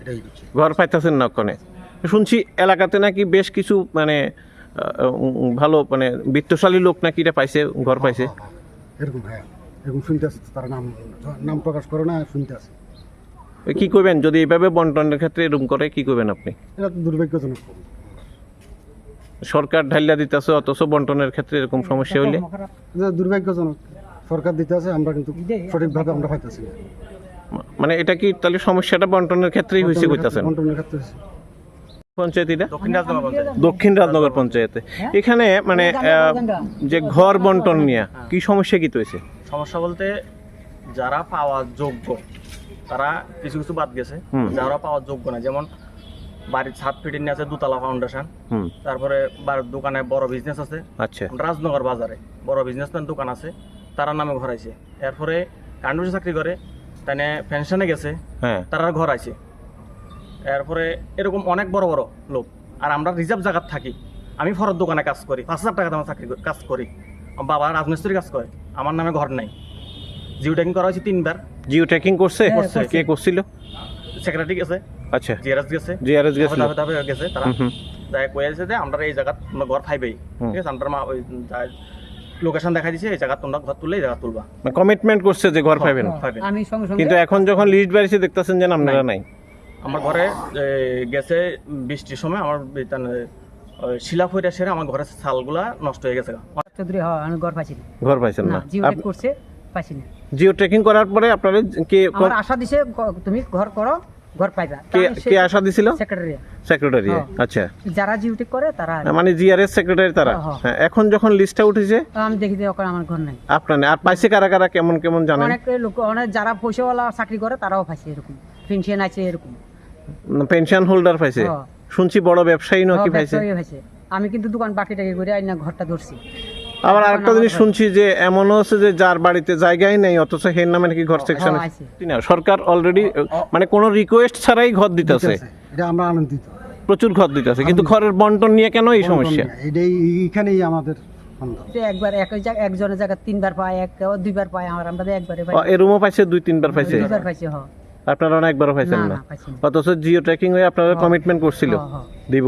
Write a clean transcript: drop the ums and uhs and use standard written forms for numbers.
এটাই হচ্ছে। ঘর পাইতেছেন না ওখানে? শুনছি এলাকাতে নাকি বেশ কিছু মানে ভালো মানে বিত্তশালী লোক নাকি এটা পাইছে, ঘর পাইছে। এরকম এরকম শুনতে আছে, তারা নাম প্রকাশ করে না, শুনতে আছে। কি করবেন যদি এইভাবে বন্টনের ক্ষেত্রে এরকম করে, কি করবেন আপনি? এটা তো দুর্ভাগ্যজনক। সরকার ঢাইলা দিতেছে অথচ বন্টনের ক্ষেত্রে এরকম সমস্যা হইলে? এটা দুর্ভাগ্যজনক, সরকার দিতে আছে, আমরা কিন্তু সঠিকভাবে আমরা পাইতেছি না। মানে এটা কি তাহলে সমস্যাটা বন্টনের ক্ষেত্রেই হয়েছে কইতাছেন? বন্টনের ক্ষেত্রে হয়েছে। পঞ্চায়েত এটা দক্ষিণ রাজনগর পঞ্চায়েতে। এখানে মানে যে ঘর বন্টন নিয়ে কি সমস্যা কি হয়েছে? সমস্যা বলতে যারা পাওয়ার যোগ্য তারা কিছু কিছু বাদ গেছে, যারা পাওয়ার যোগ্য না, যেমন বাড়ির ছাদ ফিটিং নিয়ে আছে দুতলা ফাউন্ডেশন, তারপরে বাড়ির দোকানে বড় বিজনেস আছে, আচ্ছা, রাজনগর বাজারে বড় বিজনেসম্যান দোকান আছে, তারা নামে ঘর আছে। এরপরে কান্ডুসে চাকরি করে তাই পেনশনে গেছে, হ্যাঁ, তারা ঘর আছে। এরপরে এরকম অনেক বড় বড় লোক। আর আমরা রিজার্ভ জায়গায় থাকি, আমি ফরের দোকানে কাজ করি, 5,000 টাকা আমার চাকরি কাজ করি, আমার বাবা রাজমিস্ত্রি কাজ করে, আমার নামে ঘর নাই। জিও ট্যাকিং করা হয়েছে 3বার। জিও ট্র্যাকিং করছে? কে করছিল? সেক্রেটারি গেছে, আচ্ছা, জিআরএস গেছে, জিআরএস গেছিল, গেছে তারা যাই কয়ে আছে যে আমরা এই জায়গা ঘর পাইবেই, ঠিক আছে, আমরা ওই লোকেশন দেখা দিছে, এই জায়গা তোমরা ঘর তুললে এই জায়গা তুলবা, কমিটমেন্ট করছে যে ঘর পাইবেন। আমি সঙ্গে সঙ্গে কিন্তু এখন যখন লিস্ট বাড়িছে দেখতেছেন যে আপনারা নাই। আমার ঘরে গেছে বৃষ্টির সময় আমার শিলা ফইরা সেরে আমার ঘরের চালগুলা নষ্ট হয়ে গেছে। চৌধুরী আমি ঘর পাইছি না। ঘর পাইছেন না? জিও ট্যাগ করছে, পাইছি না। জিও ট্র্যাকিং করার পরে আপনারা কে আমার আশা দিছে তুমি ঘর করো, ঘর পাইবা। কে আশা দিছিল? সেক্রেটারি। সেক্রেটারি, আচ্ছা। যারা জিও ট্যাগ করে তারা, মানে জিআরএস সেক্রেটারি তারা। হ্যাঁ, এখন যখন লিস্টটা উঠেছে আমি দেখি যে ওখানে আমার ঘর নাই। আপনার আর পাইছে কারা কারা, কেমন কেমন জানেন? অনেক লোক, অনেক যারা পয়সাওয়ালা চাকরি করে তারাও পাইছে, এরকম পেনশন আছে এরকম। পেনশন হোল্ডার পাইছে? শুনছি বড় ব্যবসায়ী নাকি পাইছে। আমি কিন্তু দোকান বাকি টাকি করে আইনা ঘরটা ধরছি। আবার আরেকটা জিনিস শুনছি যে এমনও আছে যে যার বাড়িতে জায়গাই নেই অথচ হের নামে নাকি ঘর সেকশন। সরকার অলরেডি মানে কোনো রিকোয়েস্ট ছাড়াই ঘর দিতেছে, এটা আমরা আনন্দিত, প্রচুর ঘর দিতেছে, কিন্তু ঘরের বন্টন নিয়ে কেন এই সমস্যা? এইখানেই আমাদের একবার একজনের জায়গা 3বার পায়, এক 2বার পায়, আমরা একবারে পাই। এই রুমও পাইছে 2-3বার পাইছে? 2বার পাইছে। আপনারা অনেকবারও পাইছেন না, অথচ জিও ট্র্যাকিং হয়ে আপনারা কমিটমেন্ট করছিল দিব।